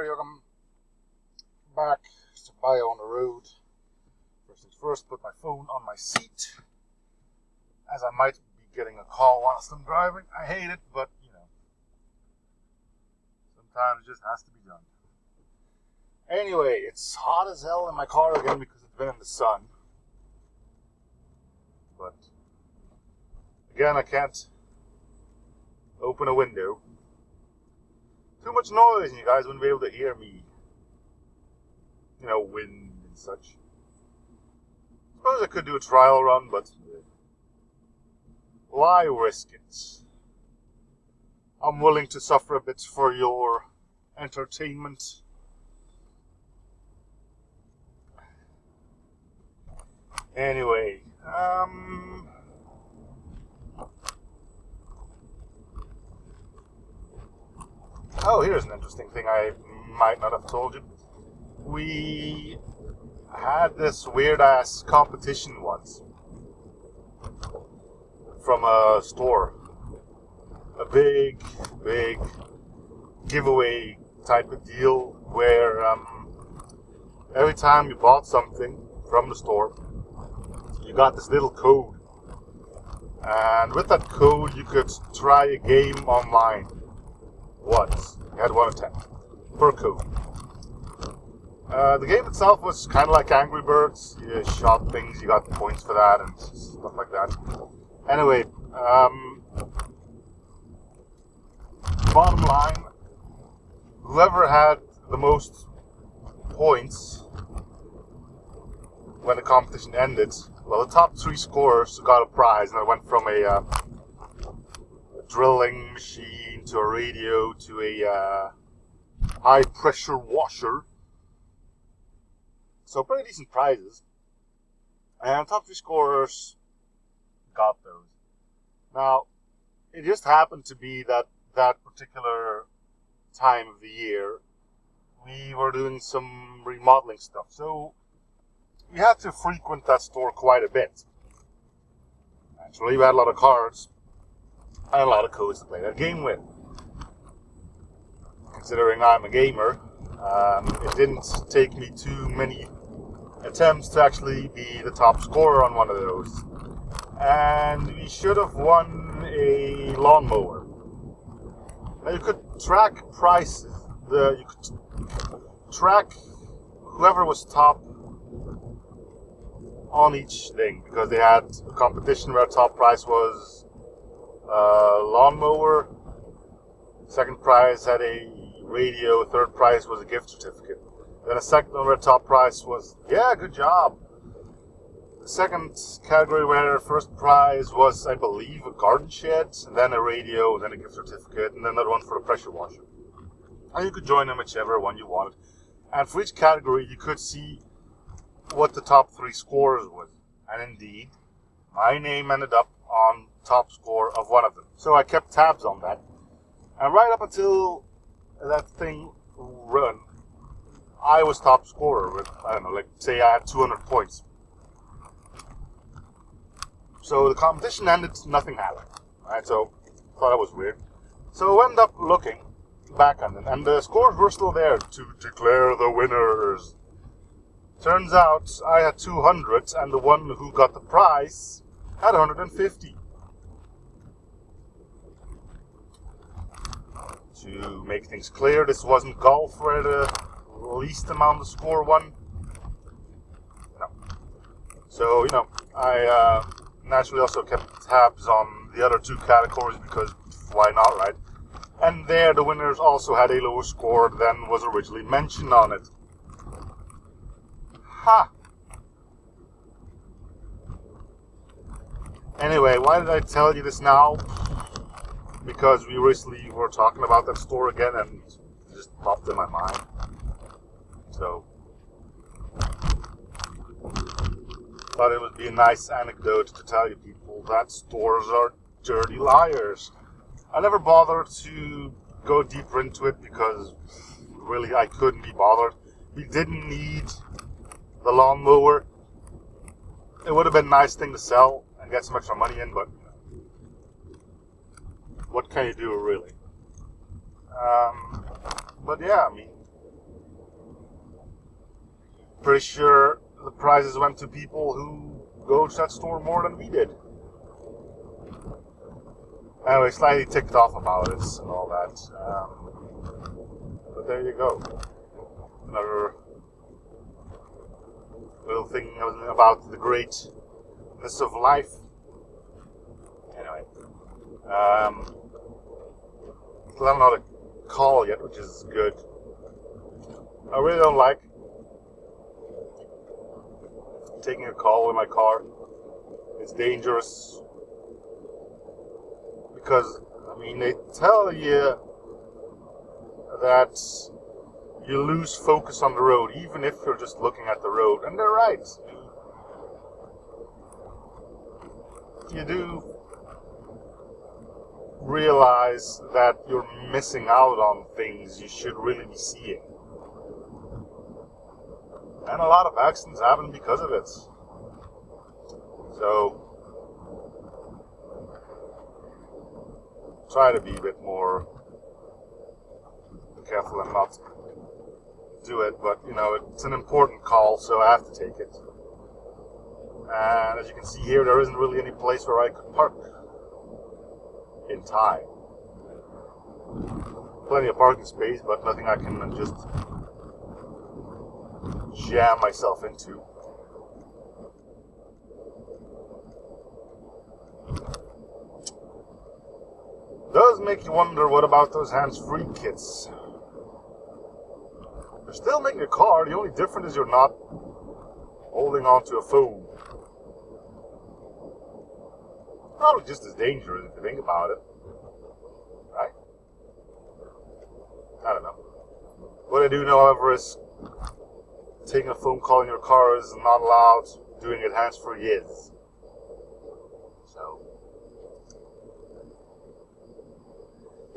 everybody, welcome back to Bio on the Road. First things first, put my phone on my seat, as I might be getting a call whilst I'm driving. I hate it, but sometimes it just has to be done. Anyway, it's hot as hell in my car again because it's been in the sun. But again, I can't open a window. Too much noise and you guys wouldn't be able to hear me. Wind and such. Suppose I could do a trial run, but why risk it? I'm willing to suffer a bit for your entertainment. Anyway, oh, here's an interesting thing I might not have told you. We had this weird-ass competition once from a store. A big giveaway type of deal where every time you bought something from the store, you got this little code. And with that code, you could try a game online. Once. You had one attempt per code. The game itself was kind of like Angry Birds. You shot things, you got points for that and stuff like that. Anyway, bottom line, whoever had the most points when the competition ended, well, the top 3 scorers got a prize, and it went from a drilling machine to a radio to a high pressure washer. So pretty decent prizes. And top 3 scorers got those. Now, it just happened to be that particular time of the year we were doing some remodeling stuff. So we had to frequent that store quite a bit. Naturally, we had a lot of cards and a lot of codes to play that game with. Considering I'm a gamer, it didn't take me too many attempts to actually be the top scorer on one of those. And we should have won a lawnmower. Now you could track prices. You could track whoever was top on each thing, because they had a competition where top prize was lawnmower, second prize had a radio, third prize was a gift certificate. Then a second one where top prize was, good job. The second category where first prize was, I believe, a garden shed, and then a radio, and then a gift certificate, and then another one for a pressure washer. And you could join in whichever one you wanted. And for each category you could see what the top 3 scores was. And indeed, my name ended up on top score of one of them. So I kept tabs on that. And right up until that thing run, I was top scorer with, say I had 200 points. So the competition ended, nothing happened. Right, so I thought that was weird. So I ended up looking back on it, and the scores were still there to declare the winners. Turns out I had 200, and the one who got the prize had 150. To make things clear, this wasn't golf where the least amount of score won. No. So, I naturally also kept tabs on the other 2 categories because why not, right? And there the winners also had a lower score than was originally mentioned on it. Ha! Anyway, why did I tell you this now? Because we recently were talking about that store again and it just popped in my mind. So, thought it would be a nice anecdote to tell you people that stores are dirty liars. I never bothered to go deeper into it because really I couldn't be bothered. We didn't need the lawnmower. It would have been a nice thing to sell and get some extra money in, but what can you do really? But yeah, I mean, Pretty sure the prizes went to people who go to that store more than we did. Anyway, slightly ticked off about it and all that. But there you go. Another little thing about the greatness of life. Anyway. Still haven't had a call yet, which is good. I really don't like taking a call in my car. It's dangerous. Because, I mean, they tell you that you lose focus on the road, even if you're just looking at the road. And they're right. You do realize that you're missing out on things you should really be seeing. And a lot of accidents happen because of it. So, try to be a bit more careful and not do it, but you know, it's an important call, so I have to take it. And as you can see here, there isn't really any place where I could park in time. Plenty of parking space, but nothing I can just jam myself into. Does make you wonder, what about those hands-free kits? They're still making a car, the only difference is you're not holding onto a phone. Probably just as dangerous if you think about it. Right? I don't know. What I do know, however, is taking a phone call in your car is not allowed. Doing it hands-free is. So,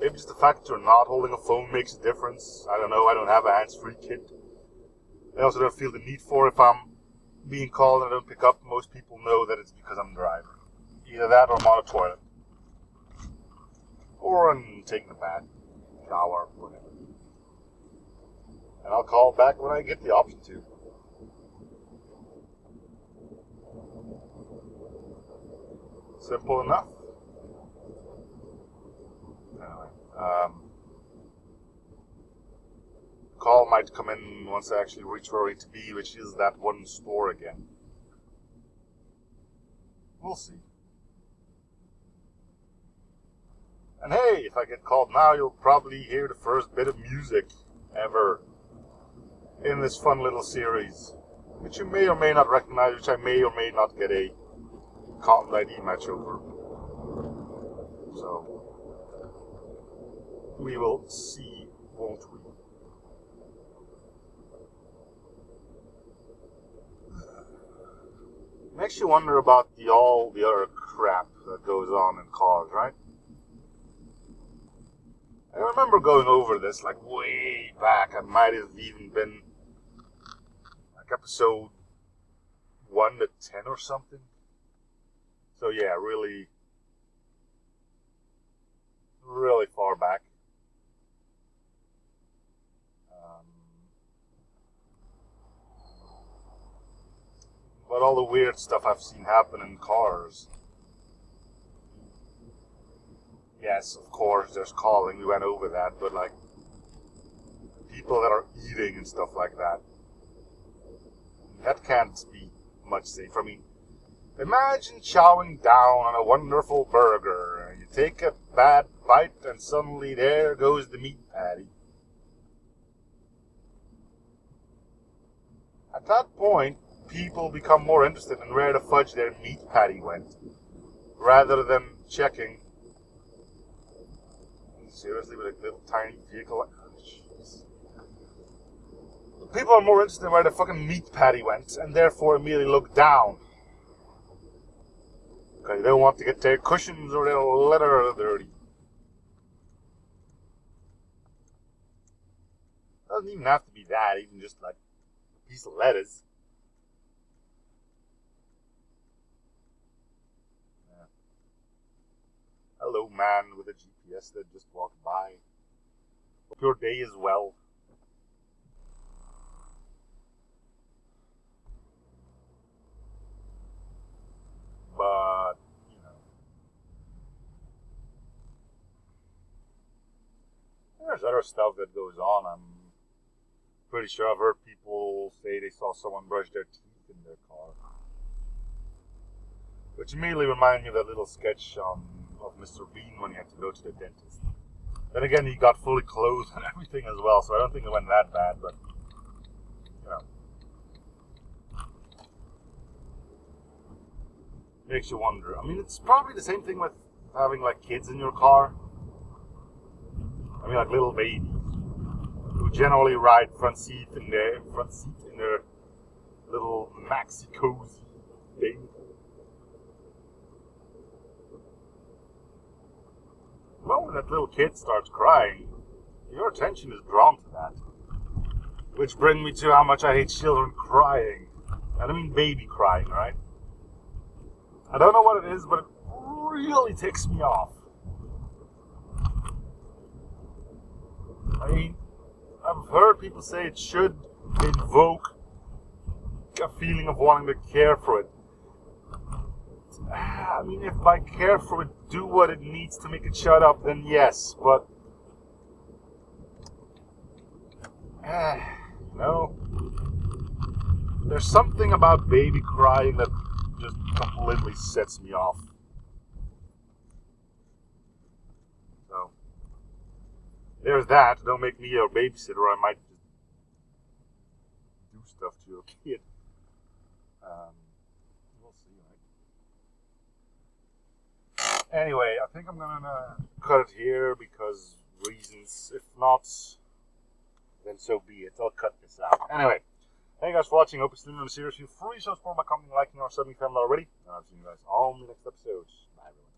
maybe just the fact that you're not holding a phone makes a difference. I don't know. I don't have a hands-free kit. I also don't feel the need for it. If I'm being called and I don't pick up, most people know that it's because I'm driving. Either that or I'm on a toilet. Or I'm taking a bath, shower, whatever. And I'll call back when I get the option to. Simple enough. Anyway, call might come in once I actually reach where I need to be, which is that one store again. We'll see. And hey, if I get called now, you'll probably hear the first bit of music ever in this fun little series, which you may or may not recognize, which I may or may not get a content ID match over. So, we will see, won't we? Makes you wonder about all the other crap that goes on in cars, right? I remember going over this like way back. I might have even been like episode 1 to 10 or something. So yeah, really far back. But all the weird stuff I've seen happen in cars. Yes, of course, there's calling. We went over that, but like people that are eating and stuff like that. That can't be much safer. I mean, imagine chowing down on a wonderful burger, and you take a bad bite, and suddenly there goes the meat patty. At that point, people become more interested in where the fudge their meat patty went, rather than checking. Seriously, with a little tiny vehicle like jeez. People are more interested in where the fucking meat patty went, and therefore immediately look down. Because they don't want to get their cushions or their leather dirty. Doesn't even have to be that, even just like a piece of lettuce. Yeah. Hello, man with a GPS that just walked by. Hope your day is well. there's other stuff that goes on. I'm pretty sure I've heard people say they saw someone brush their teeth in their car. Which immediately reminded me of that little sketch of Mr. Bean when he had to go to the dentist. Then again, he got fully clothed and everything as well, so I don't think it went that bad, but, you know. Makes you wonder. I mean, it's probably the same thing with having, like, kids in your car. I mean, like little babies who generally ride front seat in their little maxi cozy thing. Well, when that little kid starts crying, your attention is drawn to that. Which brings me to how much I hate children crying. I don't mean baby crying, right? I don't know what it is, but it really ticks me off. I mean, I've heard people say it should invoke a feeling of wanting to care for it. I mean, if by care for it, do what it needs to make it shut up, then yes, but... you know, there's something about baby crying that just completely sets me off. So, there's that. Don't make me your babysitter, I might just do stuff to your kid. We'll see, right? Anyway, I think I'm gonna cut it here because reasons. If not, then so be it. I'll cut this out. Anyway, thank you guys for watching. Hope you're still in the series. Feel free to support my company, liking or subbing if you haven't already. And I'll see you guys all in the next episode. Bye, everyone.